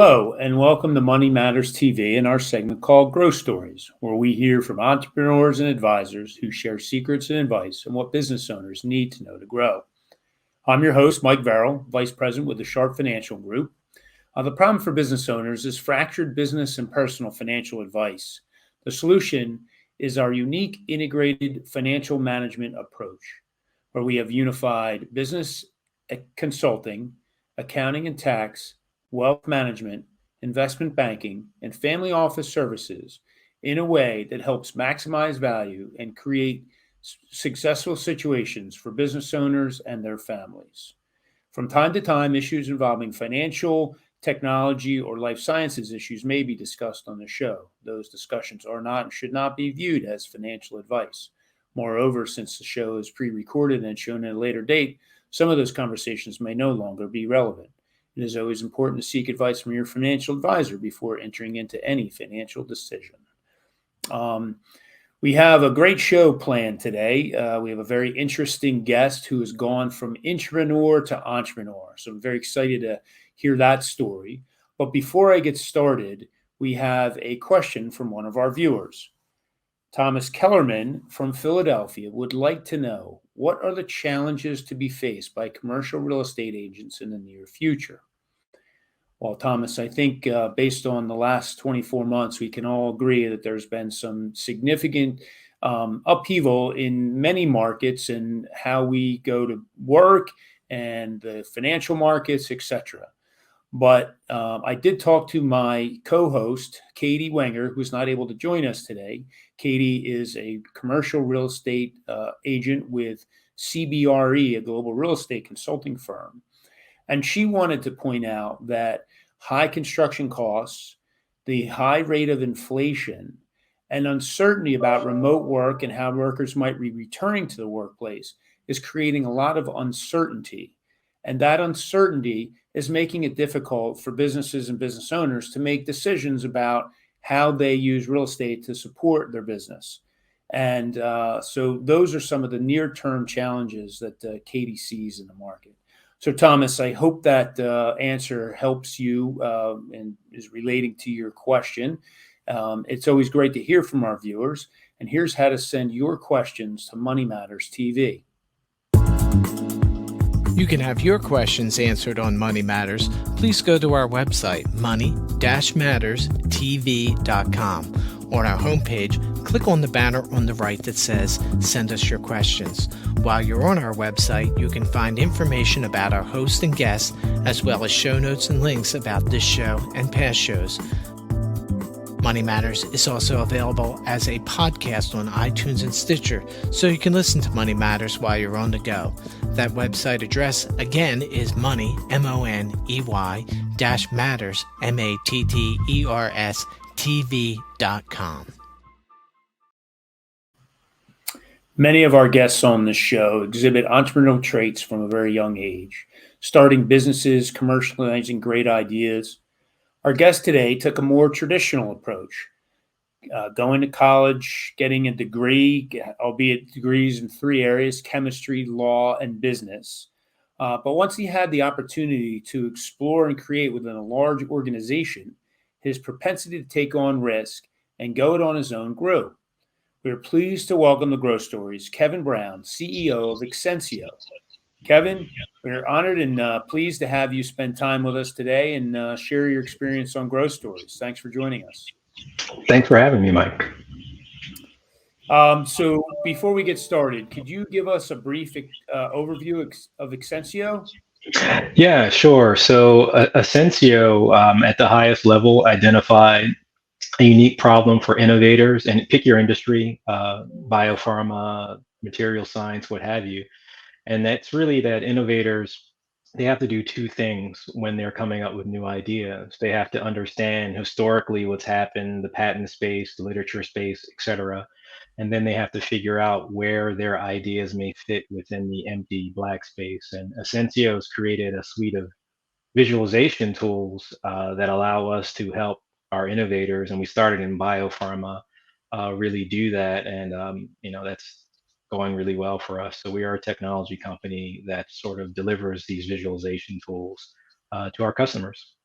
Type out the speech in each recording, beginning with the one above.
Hello, and welcome to Money Matters TV and our segment called Growth Stories, where we hear from entrepreneurs and advisors who share secrets and advice on what business owners need to know to grow. I'm your host, Mike Verrill, Vice President with the Sharp Financial Group. The problem for business owners is fractured business and personal financial advice. The solution is our unique integrated financial management approach, where we have unified business consulting, accounting and tax, wealth management, investment banking, and family office services in a way that helps maximize value and create successful situations for business owners and their families. From time to time, issues involving financial, technology, or life sciences issues may be discussed on the show. Those discussions are not and should not be viewed as financial advice. Moreover, since the show is pre-recorded and shown at a later date, some of those conversations may no longer be relevant. It is always important to seek advice from your financial advisor before entering into any financial decision. We have a great show planned today. We have a very interesting guest who has gone from intrapreneur to entrepreneur. So I'm very excited to hear that story. But before I get started, we have a question from one of our viewers. Thomas Kellerman from Philadelphia would like to know, what are the challenges to be faced by commercial real estate agents in the near future? Well, Thomas, I think based on the last 24 months, we can all agree that there's been some significant upheaval in many markets and how we go to work and the financial markets, etc. But I did talk to my co-host, Katie Wenger, who's not able to join us today. Katie is a commercial real estate agent with CBRE, a global real estate consulting firm. And she wanted to point out that high construction costs, the high rate of inflation, and uncertainty about remote work and how workers might be returning to the workplace is creating a lot of uncertainty. And that uncertainty is making it difficult for businesses and business owners to make decisions about how they use real estate to support their business. And so those are some of the near-term challenges that Katie sees in the market. So Thomas, I hope that answer helps you and is relating to your question. It's always great to hear from our viewers. And here's how to send your questions to Money Matters TV. You can have your questions answered on Money Matters. Please go to our website, money-matterstv.com. On our homepage, click on the banner on the right that says, Send us your questions. While you're on our website, you can find information about our host and guests, as well as show notes and links about this show and past shows. Money Matters is also available as a podcast on iTunes and Stitcher, so you can listen to Money Matters while you're on the go. That website address, again, is money, M-O-N-E-Y, -matters, M-A-T-T-E-R-S, TV.com. Many of our guests on this show exhibit entrepreneurial traits from a very young age, starting businesses, commercializing great ideas. Our guest today took a more traditional approach, going to college, getting a degree, albeit degrees in 3 areas, chemistry, law, and business. But once he had the opportunity to explore and create within a large organization, his propensity to take on risk and go it on his own grew. We are pleased to welcome the Growth Stories, Kevin Brown, CEO of Accencio. Kevin, we're honored and pleased to have you spend time with us today and share your experience on Growth Stories. Thanks for joining us. Thanks for having me, Mike. So before we get started, could you give us a brief overview of Accencio? Yeah, sure. So Accencio, at the highest level, identified a unique problem for innovators, and pick your industry, biopharma, material science, what have you. And that's really that innovators, they have to do 2 things when they're coming up with new ideas. They have to understand historically what's happened, the patent space, the literature space, et cetera. And then they have to figure out where their ideas may fit within the empty black space. And Ascencio has created a suite of visualization tools that allow us to help our innovators. And we started in biopharma, really do that. And, that's going really well for us. So we are a technology company that sort of delivers these visualization tools to our customers.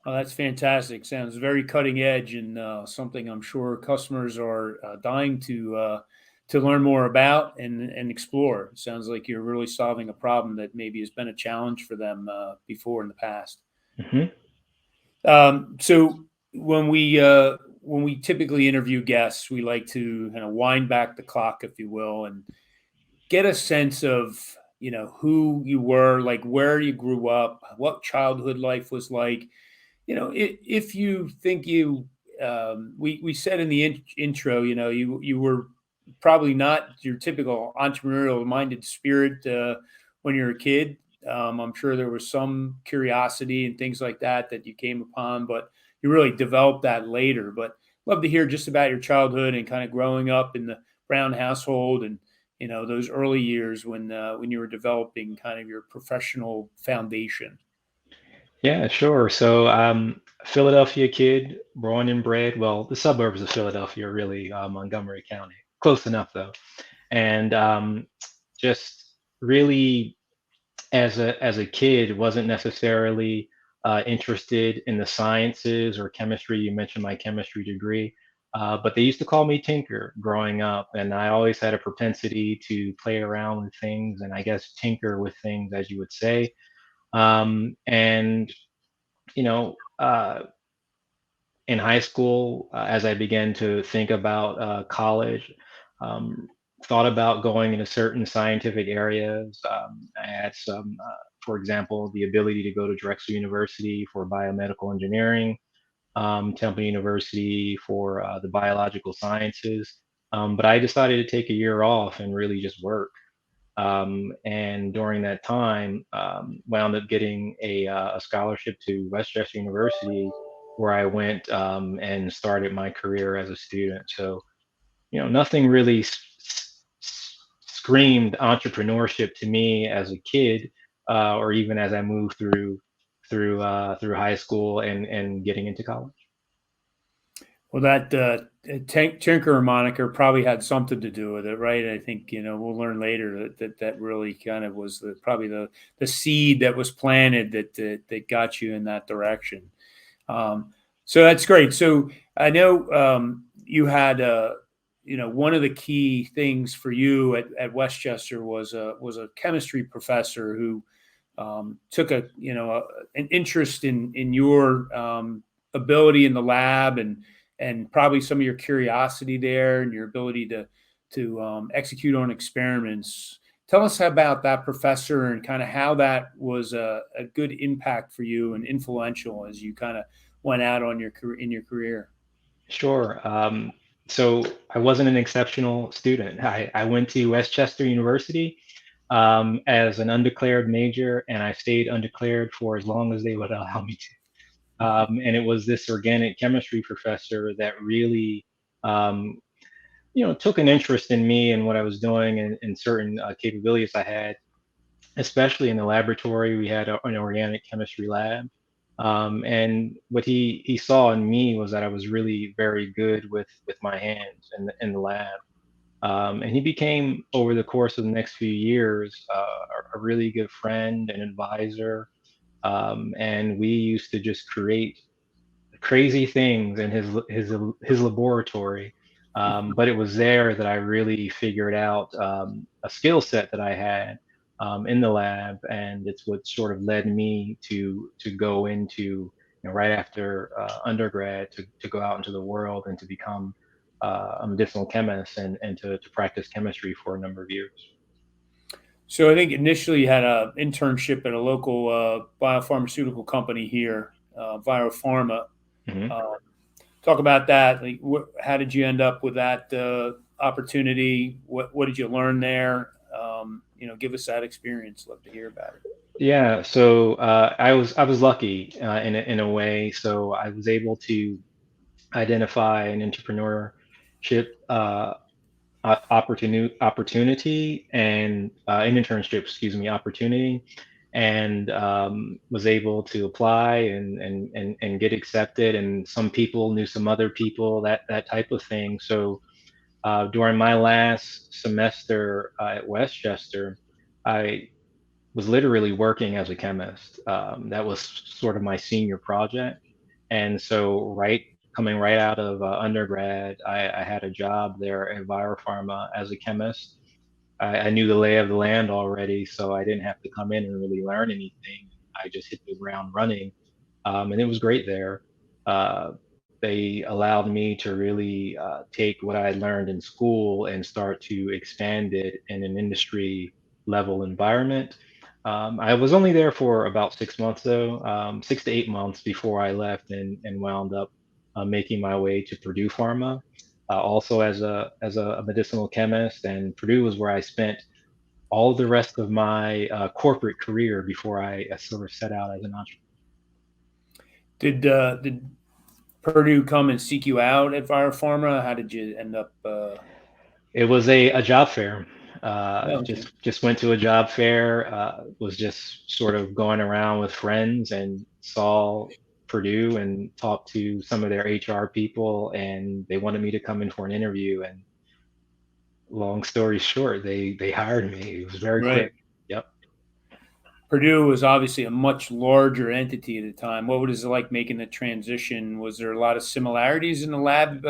Oh, that's fantastic. Sounds very cutting edge and something I'm sure customers are dying to learn more about and explore. Sounds like you're really solving a problem that maybe has been a challenge for them before in the past. Hmm. So when we typically interview guests, we like to kind of wind back the clock, if you will, and get a sense of who you were, like where you grew up, what childhood life was like. If you think we said in the intro, you were probably not your typical entrepreneurial minded spirit when you're a kid. I'm sure there was some curiosity and things like that that you came upon, but you really developed that later. But love to hear just about your childhood and kind of growing up in the Brown household and those early years when you were developing kind of your professional foundation. Yeah, sure. So, Philadelphia kid, born and bred. Well, the suburbs of Philadelphia are really Montgomery County. Close enough though. And just really, as a kid, wasn't necessarily interested in the sciences or chemistry. You mentioned my chemistry degree, but they used to call me Tinker growing up, and I always had a propensity to play around with things, and I guess tinker with things, as you would say. And you know, in high school, as I began to think about college, um, thought about going into certain scientific areas. I had some, for example, the ability to go to Drexel University for biomedical engineering, Temple University for the biological sciences. But I decided to take a year off and really just work. And during that time, wound up getting a scholarship to Westchester University, where I went and started my career as a student. So, nothing really screamed entrepreneurship to me as a kid, or even as I moved through high school and getting into college. Well, that Tinker moniker probably had something to do with it, right? I think we'll learn later that really kind of was probably the seed that was planted that got you in that direction. So that's great. So I know you had one of the key things for you at Westchester was a chemistry professor who took an interest in your ability in the lab and probably some of your curiosity there and your ability to execute on experiments. Tell us about that professor and kind of how that was a good impact for you and influential as you kind of went out on your career. Sure. So I wasn't an exceptional student. I went to Westchester University as an undeclared major, and I stayed undeclared for as long as they would allow me to. And it was this organic chemistry professor that really, um, took an interest in me and what I was doing and certain capabilities I had, especially in the laboratory. We had an organic chemistry lab. And what he saw in me was that I was really very good with my hands in the lab. And he became, over the course of the next few years, a really good friend and advisor. And we used to just create crazy things in his laboratory. But it was there that I really figured out a skill set that I had in the lab, and it's what sort of led me to go into, right after undergrad, to go out into the world and to become a medicinal chemist and to practice chemistry for a number of years. So I think initially you had an internship at a local biopharmaceutical company here, Biopharma. Mhm. Uh, Talk about that. Like, how did you end up with that opportunity? What did you learn there? Give us that experience. Love to hear about it. Yeah, so I was lucky in a way. So I was able to identify an entrepreneurship opportunity and an internship, excuse me, opportunity, and was able to apply and get accepted. And some people knew some other people, that type of thing. So during my last semester at Westchester, I was literally working as a chemist. That was sort of my senior project. And so coming right out of undergrad, I had a job there at Biopharma as a chemist. I knew the lay of the land already, so I didn't have to come in and really learn anything. I just hit the ground running, and it was great there. Uh, they allowed me to really take what I learned in school and start to expand it in an industry level environment. I was only there for about 6 months, though, 6 to 8 months before I left and wound up making my way to Purdue Pharma, also as a medicinal chemist. And Purdue was where I spent all the rest of my corporate career before I sort of set out as an entrepreneur. Did Purdue come and seek you out at Biopharma? How did you end up? It was a job fair. Oh, okay. Just went to a job fair. Was just sort of going around with friends and saw Purdue and talked to some of their HR people, and they wanted me to come in for an interview. And long story short, they hired me. It was very Right. quick. Yep. Purdue was obviously a much larger entity at the time. What was it like making the transition? Was there a lot of similarities in the lab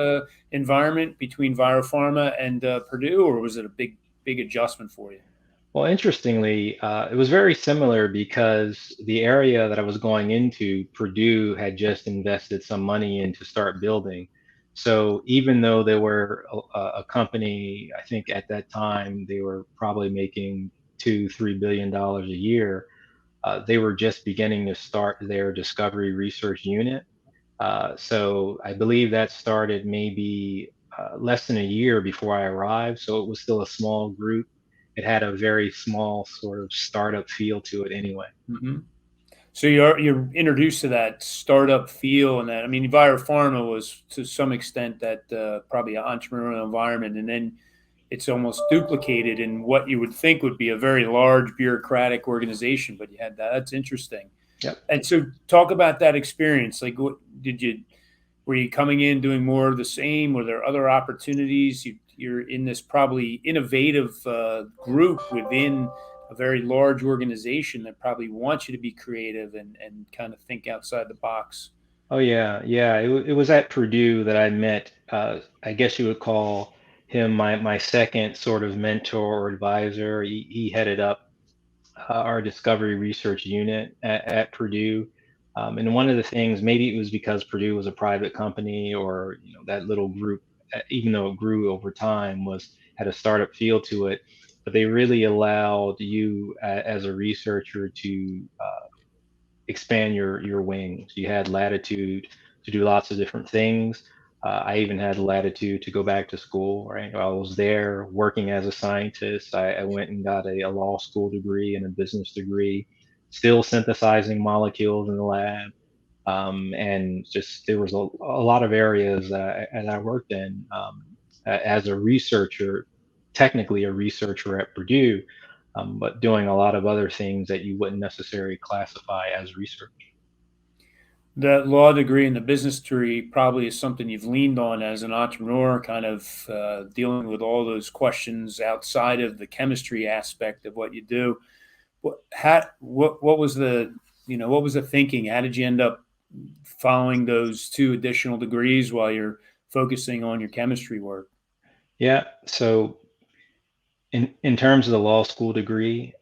environment between Biopharma and Purdue, or was it a big adjustment for you? Well, interestingly, it was very similar because the area that I was going into, Purdue had just invested some money in to start building. So even though they were a company, I think at that time they were probably making $2, $3 billion a year. They were just beginning to start their discovery research unit. So I believe that started maybe less than a year before I arrived. So it was still a small group. It had a very small sort of startup feel to it anyway. Hmm. So you're introduced to that startup feel, and that, I mean, Biopharma was to some extent that probably an entrepreneurial environment, and then it's almost duplicated in what you would think would be a very large bureaucratic organization. But you had that. That's interesting. Yep. And so, talk about that experience. Like, what did you? Were you coming in doing more of the same? Were there other opportunities? You're in this probably innovative group within a very large organization that probably wants you to be creative and kind of think outside the box. Oh yeah, yeah. It was at Purdue that I met. I guess you would call him my second sort of mentor or advisor. He headed up our discovery research unit at Purdue. And one of the things, maybe it was because Purdue was a private company, or that little group, even though it grew over time, was had a startup feel to it. But they really allowed you as a researcher to expand your wings. You had latitude to do lots of different things. I even had latitude to go back to school, right? While I was there working as a scientist, I went and got a law school degree and a business degree, still synthesizing molecules in the lab. And just there was a lot of areas that I worked in as a researcher, technically a researcher at Purdue, but doing a lot of other things that you wouldn't necessarily classify as research. That law degree and the business degree probably is something you've leaned on as an entrepreneur, kind of dealing with all those questions outside of the chemistry aspect of what you do. What was the what was the thinking? How did you end up following those two additional degrees while you're focusing on your chemistry work? Yeah. So in terms of the law school degree,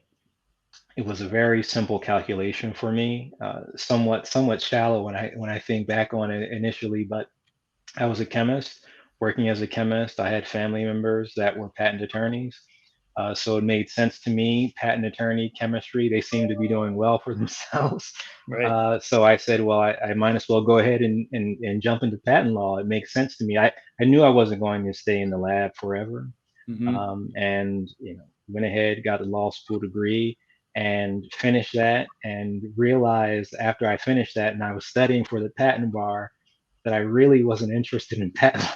it was a very simple calculation for me, somewhat shallow when I think back on it initially, but I was a chemist. Working as a chemist, I had family members that were patent attorneys. So it made sense to me. Patent attorney, chemistry, they seem to be doing well for themselves. Right. So I said, well, I might as well go ahead and jump into patent law. It makes sense to me. I knew I wasn't going to stay in the lab forever. Hmm. And went ahead, got a law school degree, and finished that. And realized after I finished that, and I was studying for the patent bar, that I really wasn't interested in patent.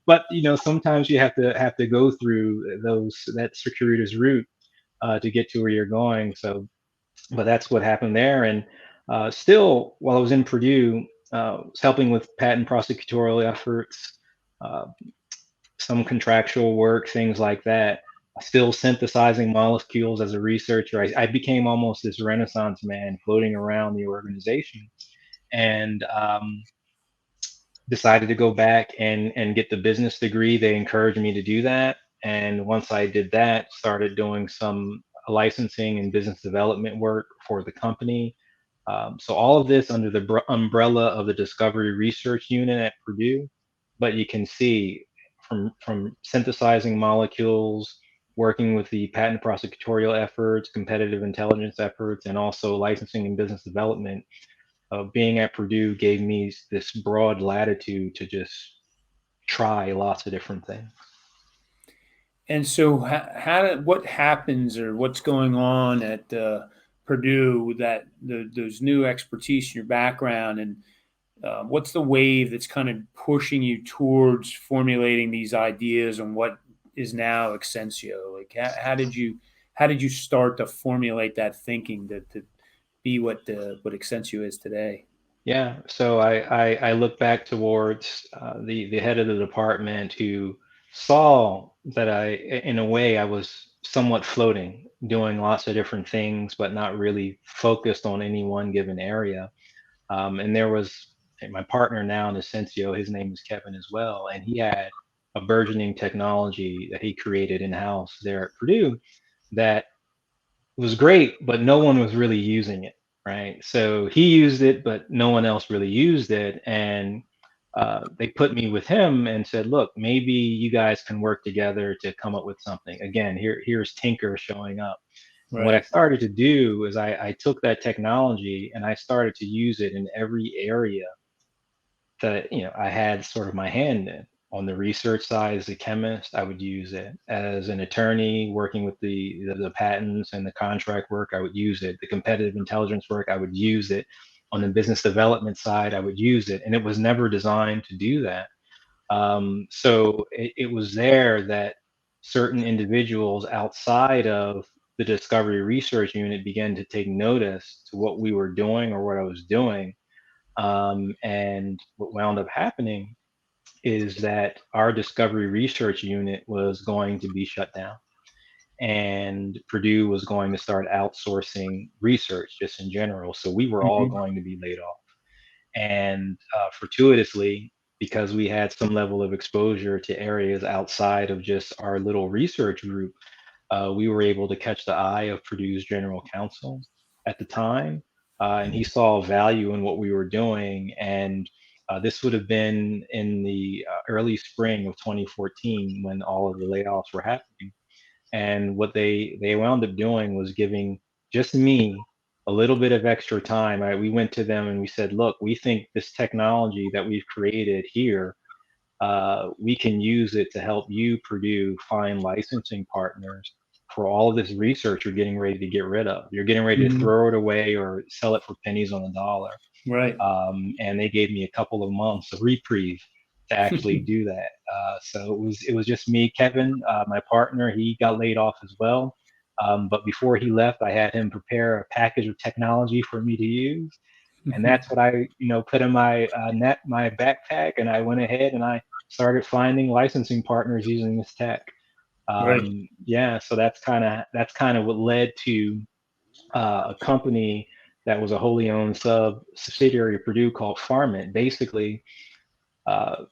But sometimes you have to go through that circuitous route to get to where you're going. So, but that's what happened there. And still, while I was in Purdue, was helping with patent prosecutorial efforts, uh, some contractual work, things like that. Still synthesizing molecules as a researcher. I became almost this renaissance man floating around the organization. and decided to go back and get the business degree. They encouraged me to do that. And once I did that, started doing some licensing and business development work for the company. So all of this under the umbrella of the Discovery Research Unit at Purdue. But you can see from synthesizing molecules, working with the patent prosecutorial efforts, competitive intelligence efforts, and also licensing and business development, being at Purdue gave me this broad latitude to just try lots of different things. And so, what happens or what's going on at Purdue that those new expertise in your background, and what's the wave that's kind of pushing you towards formulating these ideas on what is now Accencio? Like, how did you start to formulate that thinking to be what Accencio is today? Yeah, so I look back towards the head of the department who saw that in a way, I was somewhat floating, doing lots of different things, but not really focused on any one given area. And there was my partner now in Accencio, his name is Kevin as well, and he had a burgeoning technology that he created in-house there at Purdue that was great, but no one was really using it, right? So he used it, but no one else really used it. And they put me with him and said, look, maybe you guys can work together to come up with something. Again, here's Tinker showing up. And what I Right. started to do is I took that technology and I started to use it in every area that I had sort of my hand in. On the research side, as a chemist, I would use it. As an attorney working with the patents and the contract work, I would use it. The competitive intelligence work, I would use it. On the business development side, I would use it, and it was never designed to do that. So it was there that certain individuals outside of the Discovery Research Unit began to take notice to what we were doing or what I was doing. And what wound up happening is that our Discovery Research Unit was going to be shut down, and Purdue was going to start outsourcing research just in general. So we were all Hmm. going to be laid off. And fortuitously, because we had some level of exposure to areas outside of just our little research group, we were able to catch the eye of Purdue's general counsel at the time, and he saw value in what we were doing. And this would have been in the early spring of 2014 when all of the layoffs were happening. And what they wound up doing was giving just me a little bit of extra time. We went to them and we said, look, we think this technology that we've created here, we can use it to help you, Purdue, find licensing partners for all of this research you're getting ready to get rid of. You're getting ready to Hmm. throw it away or sell it for pennies on the dollar. Right. And they gave me a couple of months of reprieve to actually do that. So it was just me, Kevin, my partner. He got laid off as well. But before he left, I had him prepare a package of technology for me to use, and that's what I put in my backpack, and I went ahead and I started finding licensing partners using this tech. Right. Yeah, so that's kind of what led to a company that was a wholly owned subsidiary of Purdue called Pharmint. Basically, uh,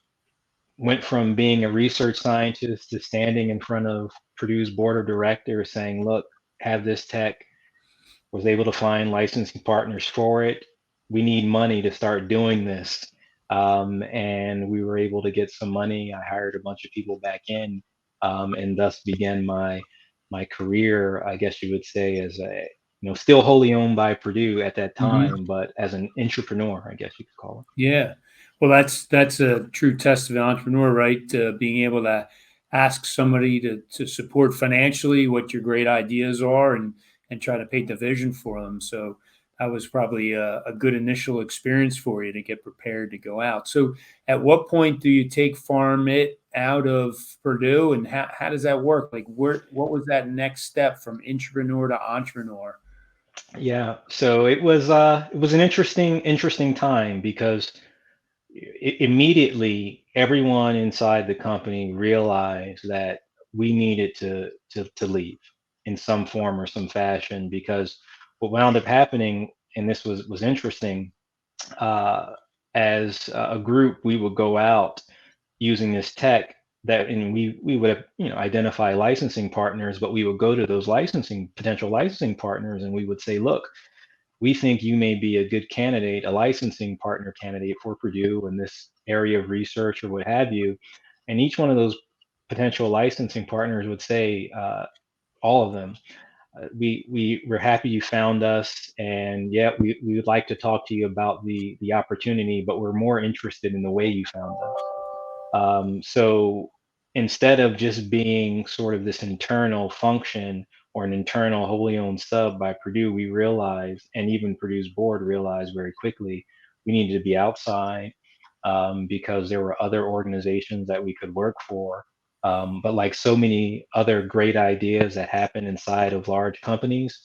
went from being a research scientist to standing in front of Purdue's board of directors saying, "Look, have this tech." Was able to find licensing partners for it. We need money to start doing this. And we were able to get some money. I hired a bunch of people back in, and thus began my career, I guess you would say, as a still wholly owned by Purdue at that Hmm. time, but as an entrepreneur, I guess you could call Yeah. Well, that's a true test of an entrepreneur, right? Being able to ask somebody to support financially what your great ideas are, and try to paint the vision for them. So that was probably a good initial experience for you to get prepared to go out. So at what point do you take Farm It out of Purdue, and how does that work? Like, what was that next step from entrepreneur to entrepreneur? it. Yeah, so it was an interesting time because immediately everyone inside the company realized that we needed to leave in some form or some fashion, because what wound up happening, and this was interesting, uh, as a group, we would go out using this tech that, and we would, identify licensing partners, but we would go to those licensing potential licensing partners, and we would say, look, we think you may be a good candidate, a licensing partner candidate for Purdue in this area of research or what have you. And each one of those potential licensing partners would say, all of them, we're happy you found us, and yeah, we would like to talk to you about the opportunity, but we're more interested in the way you found us. So instead of just being sort of this internal function or an internal wholly owned sub by Purdue, we realized, and even Purdue's board realized very quickly, we needed to be outside, because there were other organizations that we could work for. But like so many other great ideas that happen inside of large companies,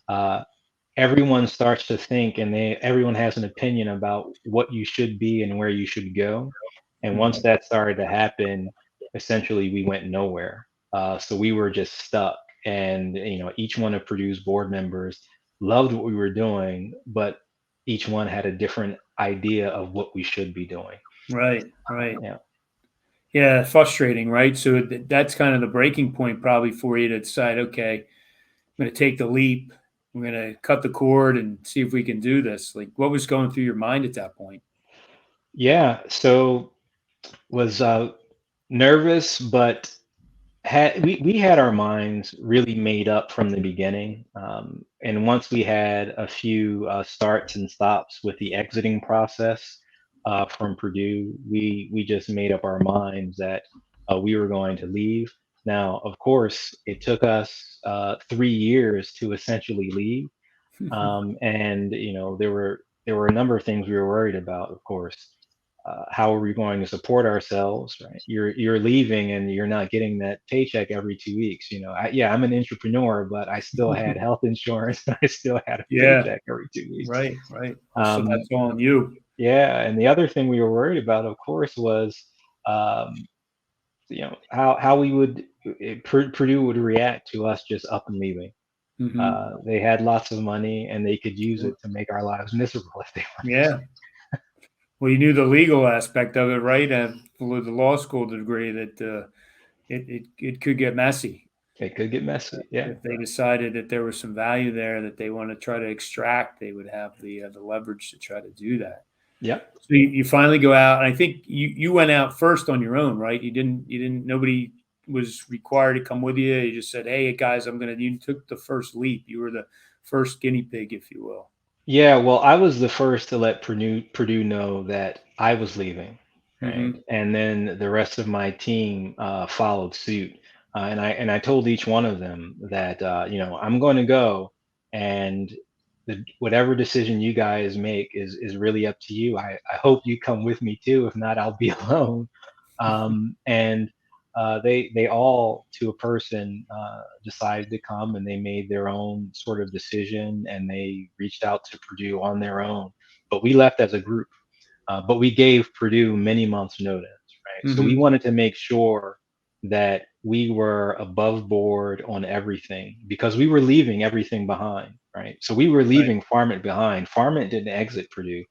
uh, everyone starts to think, and everyone has an opinion about what you should be and where you should go. And once Mhm. that started to happen, essentially we went nowhere. So we were just stuck. And each one of Purdue's board members loved what we were doing, but each one had a different idea of what we should be doing. Right, right. Yeah. Yeah, frustrating, right? So that's kind of the breaking point probably for you to decide, okay, I'm going to take the leap. I'm going to cut the cord and see if we can do this. Like, what was going through your mind at that point? Yeah. So was nervous, but we had our minds really made up from the beginning, and once we had a few starts and stops with the exiting process from Purdue, we just made up our minds that we were going to leave. Now, of course, it took us 3 years to essentially leave, and there were a number of things we were worried about. Of course, how are we going to support ourselves? Right, you're leaving and you're not getting that paycheck every 2 weeks. Yeah, I'm an entrepreneur, but I still had health insurance and I still had a Yeah, paycheck every 2 weeks. right, right. So Um, that's all on you. yeah, and the other thing we were worried about, of course, was um, how we would Purdue would react to us just up and leaving. Hmm. They had lots of money and they could use it to make our lives miserable if they wanted to. Yeah. Well, you knew the legal aspect of it, right? And with the law school degree, that it could get messy It could get messy. Yeah. if they decided that there was some value there that they want to try to extract. They would have the leverage to try to do that. Yep. So you finally go out, and I think you went out first on your own, right? You didn't nobody was required to come with you. You just said, "Hey guys, you took the first leap. You were the first guinea pig, if you will." Yeah, well, I was the first to let Purdue know that I was leaving, right? Hmm. And then the rest of my team followed suit, and I told each one of them that I'm going to go, and whatever decision you guys make is really up to you. I hope you come with me too. If not, I'll be alone. And they all, to a person, decided to come, and they made their own sort of decision, and they reached out to Purdue on their own. But we left as a group. But we gave Purdue many months' notice, right? So we Hmm. wanted to make sure that we were above board on everything because we were leaving everything behind, right? So we were Right. leaving Farmit behind. Farmit didn't exit Purdue,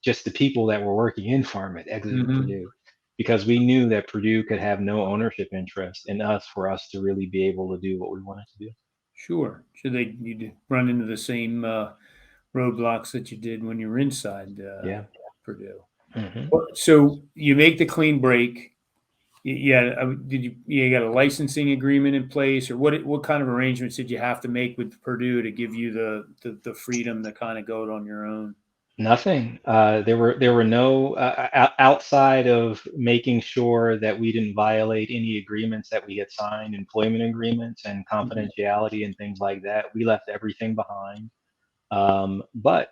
just the people that were working in Farmit exited Hmm. Purdue because we knew that Purdue could have no ownership interest in us for us to really be able to do what we wanted to do. Sure. So you'd run into the same roadblocks that you did when you were inside Yeah. Purdue. Hmm. Well, so you make the clean break. Yeah, did you got a licensing agreement in place, or what kind of arrangements did you have to make with Purdue to give you the freedom to kind of go it on your own? Nothing. There were no outside of making sure that we didn't violate any agreements that we had signed, employment agreements and Mhm. confidentiality and things like that. We left everything behind. But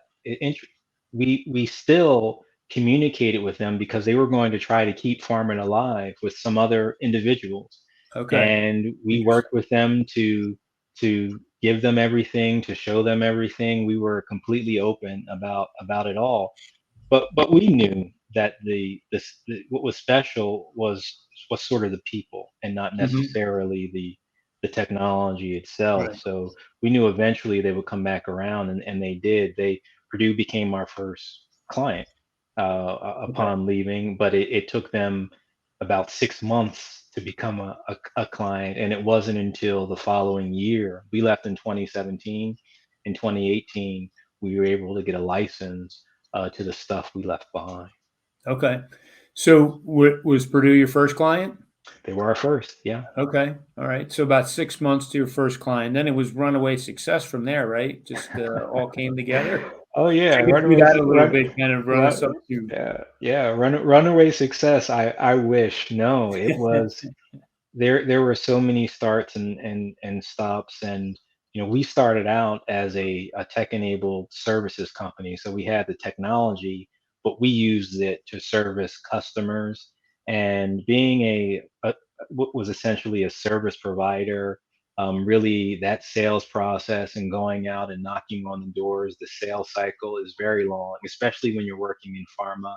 we still communicated with them because they were going to try to keep Farming alive with some other individuals, Okay, and we interesting. worked with them to give them everything, to show them everything. We were completely open about it all, but we knew that what was special was sort of the people and not Hmm. necessarily the technology itself. Right. So we knew eventually they would come back around, and they did. Purdue became our first client Okay. upon leaving, but it took them about 6 months to become a client. And it wasn't until the following year, we left in 2017. In 2018, we were able to get a license to the stuff we left behind. Okay. So was Purdue your first client? They were our first, yeah. Okay. All right. So about 6 months to your first client. Then it was runaway success from there, right? Just all came together. Oh yeah, Take us through that a little bit, kind of run us up to. yeah, runaway success. I wish. No, it was there were so many starts and stops. And we started out as a tech-enabled services company, so we had the technology, but we used it to service customers. And being what was essentially a service provider, really that sales process and going out and knocking on the doors, the sales cycle is very long, especially when you're working in pharma.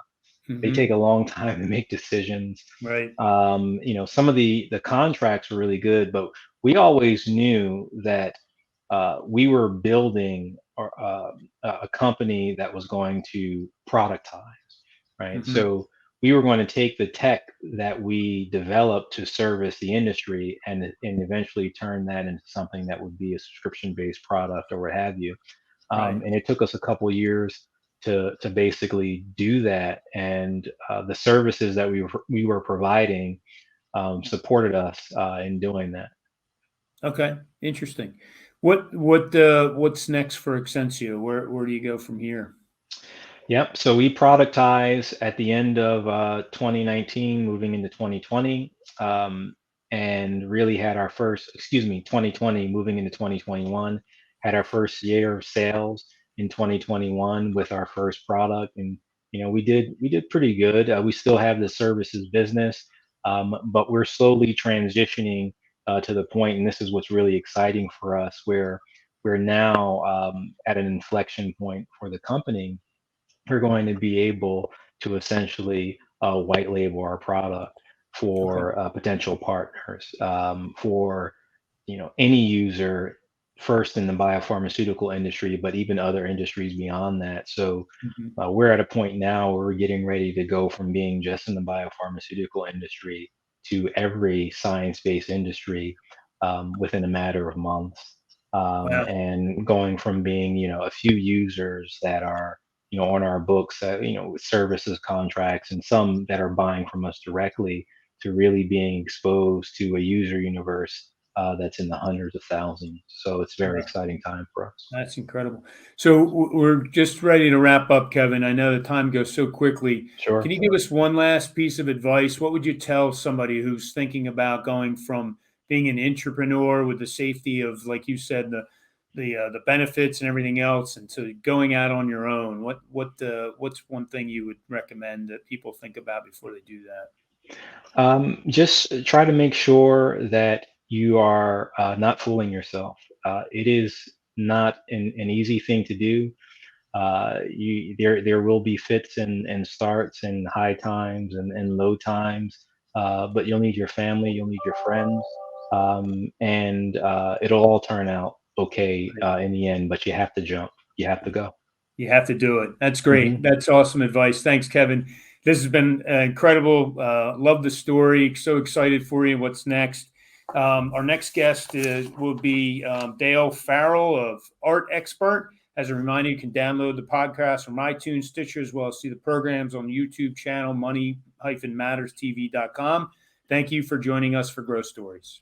They take Mhm. a long time to make decisions. Right. Some of the contracts were really good, but we always knew that we were building a company that was going to productize, right? Mhm. So we were going to take the tech that we developed to service the industry and eventually turn that into something that would be a subscription-based product or what have you. Right. And it took us a couple of years to basically do that. And the services that we were providing supported us in doing that. Okay. Interesting. What's next for Accencio? Where do you go from here? Yep. So we productize at the end of 2019, moving into 2020, and really had our first, excuse me, 2020, moving into 2021, had our first year of sales in 2021 with our first product. And we did pretty good. We still have the services business, but we're slowly transitioning to the point, and this is what's really exciting for us, where we're now at an inflection point for the company. We're going to be able to essentially white label our product Okay. for potential partners, for any user, first in the biopharmaceutical industry, but even other industries beyond that. So Mhm. we're at a point now where we're getting ready to go from being just in the biopharmaceutical industry to every science-based industry within a matter of months. Wow. And going from being, a few users that are, on our books, with services contracts, and some that are buying from us directly, to really being exposed to a user universe that's in the hundreds of thousands. So it's a very Wow. exciting time for us. That's incredible. So we're just ready to wrap up, Kevin. I know the time goes so quickly. Can Sure. you give us one last piece of advice? What would you tell somebody who's thinking about going from being an entrepreneur with the safety of, like you said, the benefits and everything else, and to going out on your own? What's one thing you would recommend that people think about before they do that? Just try to make sure that you are not fooling yourself. It is not an easy thing to do. There will be fits and starts and high times and low times, but you'll need your family, you'll need your friends, and it'll all turn out okay in the end. But you have to jump, you have to go. You have to do it. That's Hmm. great. That's awesome advice. Thanks, Kevin. This has been incredible. Love the story. So excited for you. What's next? Our next guest will be Dale Farrell of Art Expert. As a reminder, you can download the podcast from iTunes, Stitcher, as well as see the programs on the YouTube channel, money-matterstv.com. Thank you for joining us for Growth Stories.